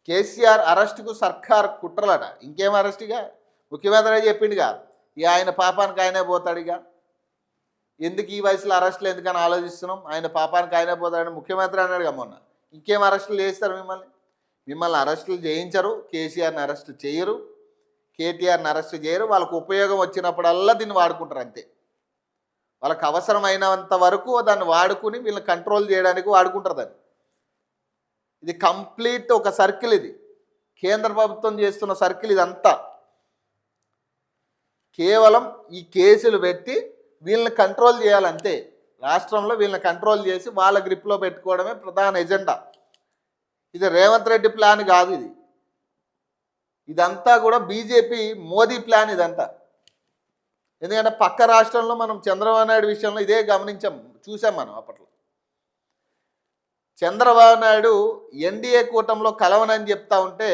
కేసీఆర్ అరెస్టుకు సర్కార్ కుట్రలట. ఇంకేం అరెస్టుగా, ముఖ్యమంత్రి చెప్పిండుగా, ఇక ఆయన పాపానికి ఆయనే పోతాడుగా. ఎందుకు ఈ వయసులో అరెస్టులు ఎందుకని ఆలోచిస్తున్నాం, ఆయన పాపానికి ఆయనే పోతాడని ముఖ్యమంత్రి అన్నాడుగా మొన్న. ఇంకేం అరెస్టులు చేస్తారు మిమ్మల్ని అరెస్టులు చేయించరు, కేసీఆర్ని అరెస్ట్ చేయరు, కేటీఆర్ని అరెస్ట్ చేయరు. వాళ్ళకు ఉపయోగం వచ్చినప్పుడల్లా దీన్ని వాడుకుంటారు అంతే. వాళ్ళకి అవసరమైనంత వరకు దాన్ని వాడుకుని వీళ్ళని కంట్రోల్ చేయడానికి వాడుకుంటారు దాన్ని. ఇది కంప్లీట్ ఒక సర్కిల్, ఇది కేంద్ర ప్రభుత్వం చేస్తున్న సర్కిల్ ఇదంతా. కేవలం ఈ కేసులు పెట్టి వీళ్ళని కంట్రోల్ చేయాలంతే. రాష్ట్రంలో వీళ్ళని కంట్రోల్ చేసి వాళ్ళ గ్రిప్లో పెట్టుకోవడమే ప్రధాన ఎజెండా. ఇది రేవంత్ రెడ్డి ప్లాన్ కాదు, ఇదంతా కూడా బీజేపీ మోదీ ప్లాన్ ఇదంతా. ఎందుకంటే పక్క రాష్ట్రంలో మనం చంద్రబాబు నాయుడు విషయంలో ఇదే చూసాం మనం. అప్పట్లో చంద్రబాబు నాయుడు ఎన్డీఏ కూటమిలో కలవనని చెప్తా ఉంటే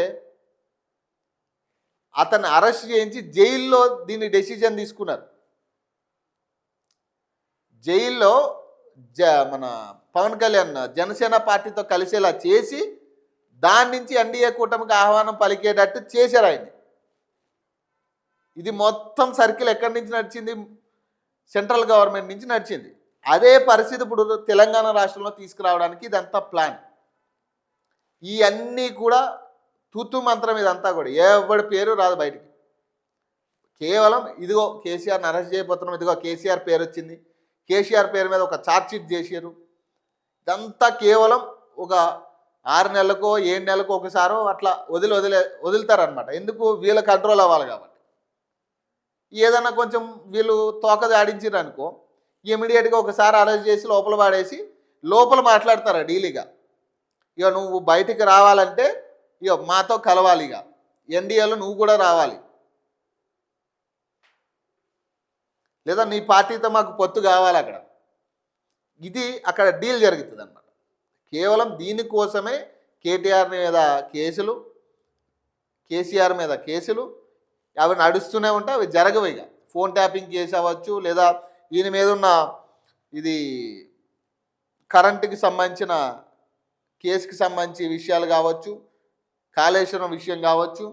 అతన్ని అరెస్ట్ చేయించి జైల్లో దీన్ని డెసిజన్ తీసుకున్నారు. జైల్లో మన పవన్ కళ్యాణ్ జనసేన పార్టీతో కలిసేలా చేసి దాని నుంచి ఎన్డీఏ కూటమికి ఆహ్వానం పలికేటట్టు చేశారు ఆయన. ఇది మొత్తం సర్కిల్ ఎక్కడి నుంచి నడిచింది, సెంట్రల్ గవర్నమెంట్ నుంచి నడిచింది. అదే పరిస్థితి ఇప్పుడు తెలంగాణ రాష్ట్రంలో తీసుకురావడానికి ఇదంతా ప్లాన్. ఇవన్నీ కూడా తూతు మంత్రం, ఇదంతా కూడా ఎవరి పేరు రాదు బయటికి. కేవలం ఇదిగో కేసీఆర్ని అరెస్ట్ చేయబోతున్నాం, ఇదిగో కేసీఆర్ పేరు వచ్చింది, కేసీఆర్ పేరు మీద ఒక ఛార్జ్షీట్ చేశారు. ఇదంతా కేవలం ఒక 6 నెలలకో 7 నెలలకో ఒకసారో అట్లా వదులుతారనమాట. ఎందుకు, వీళ్ళ కంట్రోల్ అవ్వాలి కాబట్టి. ఏదన్నా కొంచెం వీళ్ళు తోక ఆడించారు అనుకో, ఇమీడియట్గా ఒకసారి అరెస్ట్ చేసి లోపల పాడేసి లోపల మాట్లాడతారా డీలీగా. ఇక నువ్వు బయటికి రావాలంటే ఇక మాతో కలవాలి, ఇక ఎన్డీఏలో నువ్వు కూడా రావాలి, లేదా నీ పార్టీతో మాకు పొత్తు కావాలి అక్కడ. ఇది అక్కడ డీల్ జరుగుతుంది అన్నమాట. కేవలం దీనికోసమే కేటీఆర్ మీద కేసులు, కేసీఆర్ మీద కేసులు అవి నడుస్తూనే ఉంటాయి. అవి జరగవు. ఇక ఫోన్ ట్యాపింగ్ కేసు అవ్వచ్చు, లేదా ఈయన మీద ఉన్న ఇది కరెంటుకి సంబంధించిన కేసుకి సంబంధించి విషయాలు కావచ్చు, కాళేశ్వరం విషయం కావచ్చు,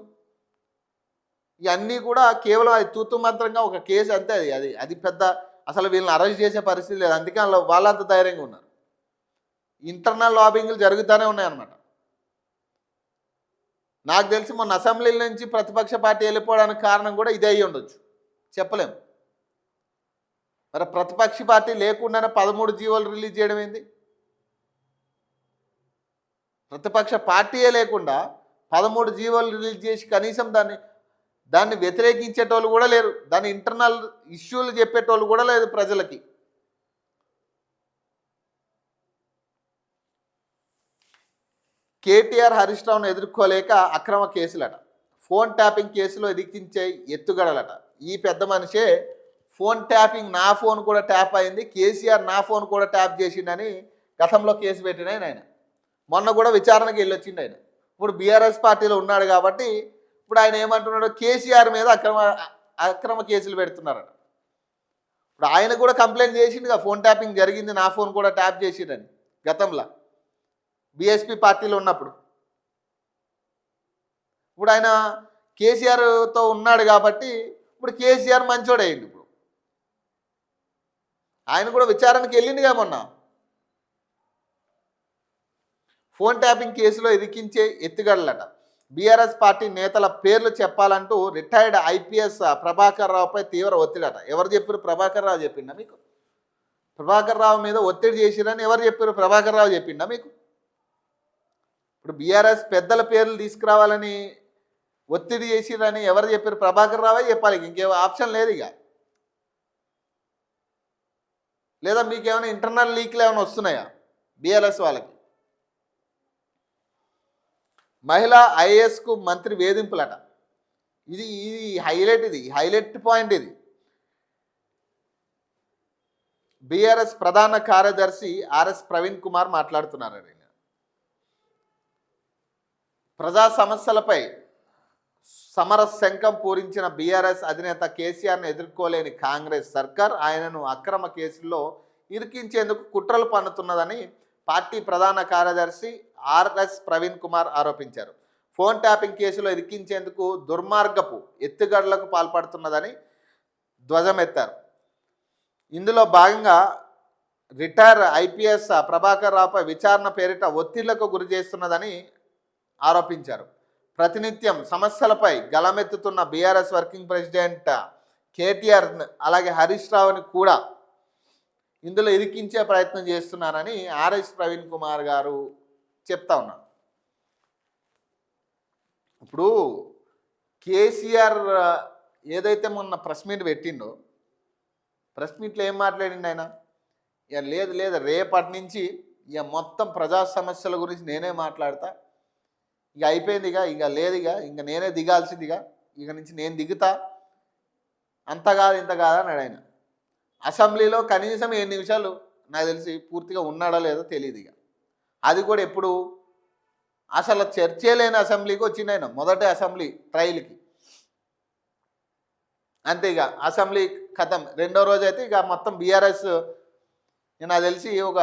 ఇవన్నీ కూడా కేవలం అది తూతు మంత్రంగా ఒక కేసు అంతే. అది పెద్ద అసలు వీళ్ళని అరెస్ట్ చేసే పరిస్థితి లేదు. అందుకే వాళ్ళంత ధైర్యంగా ఉన్నారు. ఇంటర్నల్ లాబింగ్లు జరుగుతూనే ఉన్నాయన్నమాట. నాకు తెలిసి మొన్న అసెంబ్లీ నుంచి ప్రతిపక్ష పార్టీ వెళ్ళిపోవడానికి కారణం కూడా ఇదే అయ్యి ఉండొచ్చు, చెప్పలేము. మరి ప్రతిపక్ష పార్టీ లేకుండానే 13 జీవోలు రిలీజ్ చేయడం ఏంది? ప్రతిపక్ష పార్టీయే లేకుండా 13 జీవోలు రిలీజ్ చేసి కనీసం దాన్ని వ్యతిరేకించేటోళ్ళు కూడా లేరు, దాని ఇంటర్నల్ ఇష్యూలు చెప్పేటోళ్ళు కూడా లేదు ప్రజలకి. కేటీఆర్ హరీష్ రావును ఎదుర్కోలేక అక్రమ కేసులట, ఫోన్ ట్యాపింగ్ కేసులో ఎదిగించే ఎత్తుగడలట. ఈ పెద్ద మనిషే ఫోన్ ట్యాపింగ్, నా ఫోన్ కూడా ట్యాప్ అయింది, కేసీఆర్ నా ఫోన్ కూడా ట్యాప్ చేసిండని గతంలో కేసు పెట్టిన ఆయన మొన్న కూడా విచారణకి వెళ్ళొచ్చిండు ఆయన. ఇప్పుడు బీఆర్ఎస్ పార్టీలో ఉన్నాడు కాబట్టి ఇప్పుడు ఆయన ఏమంటున్నాడు, కేసీఆర్ మీద అక్రమ కేసులు పెడుతున్నారట. ఇప్పుడు ఆయన కూడా కంప్లైంట్ చేసిండుగా, ఫోన్ ట్యాపింగ్ జరిగింది, నా ఫోన్ కూడా ట్యాప్ చేసిండని గతంలో బీఎస్పీ పార్టీలో ఉన్నప్పుడు. ఇప్పుడు ఆయన కేసీఆర్తో ఉన్నాడు కాబట్టి ఇప్పుడు కేసీఆర్ మంచోడు అయ్యింది. ఇప్పుడు ఆయన కూడా విచారణకి వెళ్ళిందిగా మొన్న. ఫోన్ ట్యాపింగ్ కేసులో ఇరికించే ఎత్తుగడలట. బీఆర్ఎస్ పార్టీ నేతల పేర్లు చెప్పాలంటూ రిటైర్డ్ ఐపీఎస్ ప్రభాకర్ రావుపై తీవ్ర ఒత్తిడట. ఎవరు చెప్పారు? ప్రభాకర్ రావు చెప్పిండా మీకు? ప్రభాకర్ రావు మీద ఒత్తిడి చేసిరని ఎవరు చెప్పారు? ప్రభాకర్ రావు చెప్పిండా మీకు? ఇప్పుడు బీఆర్ఎస్ పెద్దల పేర్లు తీసుకురావాలని ఒత్తిడి చేసిరని ఎవరు చెప్పారు? ప్రభాకర్ రావే చెప్పాలి, ఇంకే ఆప్షన్ లేదు ఇక. లేదా మీకు ఏమైనా ఇంటర్నల్ లీక్లు ఏమైనా వస్తున్నాయా బీఆర్ఎస్ వాళ్ళకి? మహిళా ఐఏఎస్కు మంత్రి వేధింపులట. ఇది హైలైట్ పాయింట్. ఇది బీఆర్ఎస్ ప్రధాన కార్యదర్శి ఆర్ఎస్ ప్రవీణ్ కుమార్ మాట్లాడుతున్నారు. ప్రజా సమస్యలపై సమర శంఖం పూరించిన బీఆర్ఎస్ అధినేత కేసీఆర్ను ఎదుర్కోలేని కాంగ్రెస్ సర్కార్ ఆయనను అక్రమ కేసుల్లో ఇరికించేందుకు కుట్రలు పన్నుతున్నదని పార్టీ ప్రధాన కార్యదర్శి ఆర్ఎస్ ప్రవీణ్ కుమార్ ఆరోపించారు. ఫోన్ ట్యాపింగ్ కేసులో ఇరికించేందుకు దుర్మార్గపు ఎత్తుగడలకు పాల్పడుతున్నదని ధ్వజమెత్తారు. ఇందులో భాగంగా రిటైర్ ఐపీఎస్ ప్రభాకర్ రావుపై విచారణ పేరిట ఒత్తిళ్లకు గురి చేస్తున్నదని ఆరోపించారు. ప్రతినిత్యం సమస్యలపై గలమెత్తుతున్న బీఆర్ఎస్ వర్కింగ్ ప్రెసిడెంట్ కేటీఆర్ అలాగే హరీష్ రావుని కూడా ఇందులో ఇరికించే ప్రయత్నం చేస్తున్నారని ఆర్ఎస్ ప్రవీణ్ కుమార్ గారు చెప్తా ఉన్నారు. ఇప్పుడు కేసీఆర్ ఏదైతే మొన్న ప్రెస్ మీట్ పెట్టిండో, ప్రెస్ మీట్లో ఏం మాట్లాడిండు ఆయన? ఇక లేదు రేపటి నుంచి ఇక మొత్తం ప్రజా సమస్యల గురించి నేనే మాట్లాడతా, ఇక అయిపోయింది, ఇక లేదు, ఇక నేనే దిగాల్సిందిగా, ఇక నుంచి నేను దిగుతా, అంత కాదు ఇంత కాదా అన్నాడు ఆయన. అసెంబ్లీలో కనీసం 7 నిమిషాలు నాకు తెలిసి పూర్తిగా ఉన్నాడో లేదో తెలియదు. ఇక అది కూడా ఎప్పుడు అసలు చర్చే లేని అసెంబ్లీకి వచ్చింది ఆయన, మొదటి అసెంబ్లీ ట్రయల్కి. అంతే, ఇక అసెంబ్లీ ఖతం. రెండో రోజు అయితే ఇక మొత్తం బీఆర్ఎస్ నాకు తెలిసి ఒక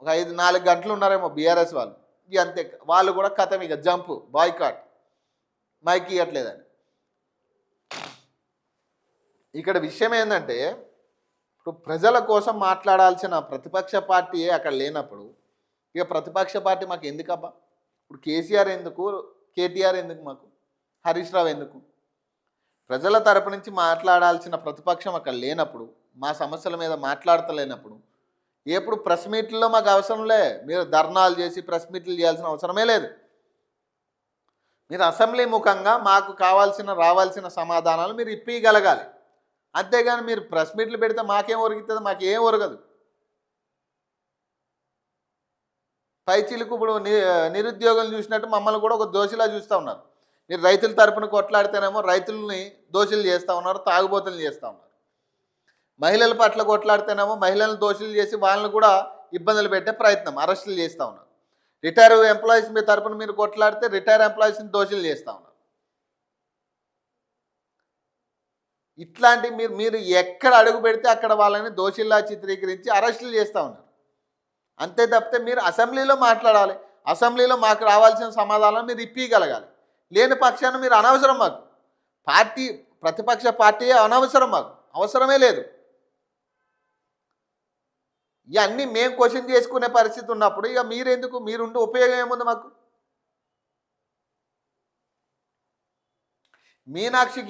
5-4 గంటలు ఉన్నారేమో బీఆర్ఎస్ వాళ్ళు. ఇక అంతే, వాళ్ళు కూడా ఖతం, ఇక జంప్, బాయ్కాట్, మైక్ ఇవ్వట్లేదని. ఇక్కడ విషయం ఏంటంటే, ఇప్పుడు ప్రజల కోసం మాట్లాడాల్సిన ప్రతిపక్ష పార్టీయే అక్కడ లేనప్పుడు ఇక ప్రతిపక్ష పార్టీ మాకు ఎందుకబ్బా? ఇప్పుడు కేసీఆర్ ఎందుకు, కేటీఆర్ ఎందుకు, మాకు హరీష్ రావు ఎందుకు? ప్రజల తరపు నుంచి మాట్లాడాల్సిన ప్రతిపక్షం అక్కడ లేనప్పుడు, మా సమస్యల మీద మాట్లాడతలేనప్పుడు ఎప్పుడు ప్రెస్ మీట్లో మాకు అవసరం లే. మీరు ధర్నాలు చేసి ప్రెస్ మీట్లు చేయాల్సిన అవసరమే లేదు. మీరు అసెంబ్లీ ముఖంగా మాకు రావాల్సిన సమాధానాలు మీరు ఇప్పగలగాలి. అంతేగాని మీరు ప్రెస్ మీట్లు పెడితే మాకేం ఒరుగుతుంది? మాకేం ఒరగదు. పైచీలకు ఇప్పుడు నిరుద్యోగులు చూసినట్టు మమ్మల్ని కూడా ఒక దోషిలా చూస్తూ ఉన్నారు. మీరు రైతుల తరపున కొట్లాడితేనేమో రైతుల్ని దోషులు చేస్తూ ఉన్నారు, తాగుబోతులు చేస్తూ ఉన్నారు. మహిళల పట్ల కొట్లాడితేనేమో మహిళలను దోషులు చేసి వాళ్ళని కూడా ఇబ్బందులు పెట్టే ప్రయత్నం, అరెస్టులు చేస్తూ ఉన్నారు. రిటైర్ ఎంప్లాయీస్ మీ తరపున మీరు కొట్లాడితే రిటైర్ ఎంప్లాయీస్ని దోషులు చేస్తూ ఉన్నారు. ఇట్లాంటి మీరు ఎక్కడ అడుగు పెడితే అక్కడ వాళ్ళని దోషుల్లా చిత్రీకరించి అరెస్టులు చేస్తూ ఉన్నారు. అంతే తప్పితే మీరు అసెంబ్లీలో మాట్లాడాలి, అసెంబ్లీలో మాకు రావాల్సిన సమాధానం మీరు ఇప్పగలగాలి. లేని పక్షాన్ని మీరు అనవసరం, మాకు పార్టీ ప్రతిపక్ష పార్టీ అనవసరం, మాకు అవసరమే లేదు. ఇవన్నీ మేము క్వశ్చన్ చేసుకునే పరిస్థితి ఉన్నప్పుడు ఇక మీరెందుకు? మీరుండి ఉపయోగం ఏముంది మాకు? మీనాక్షికి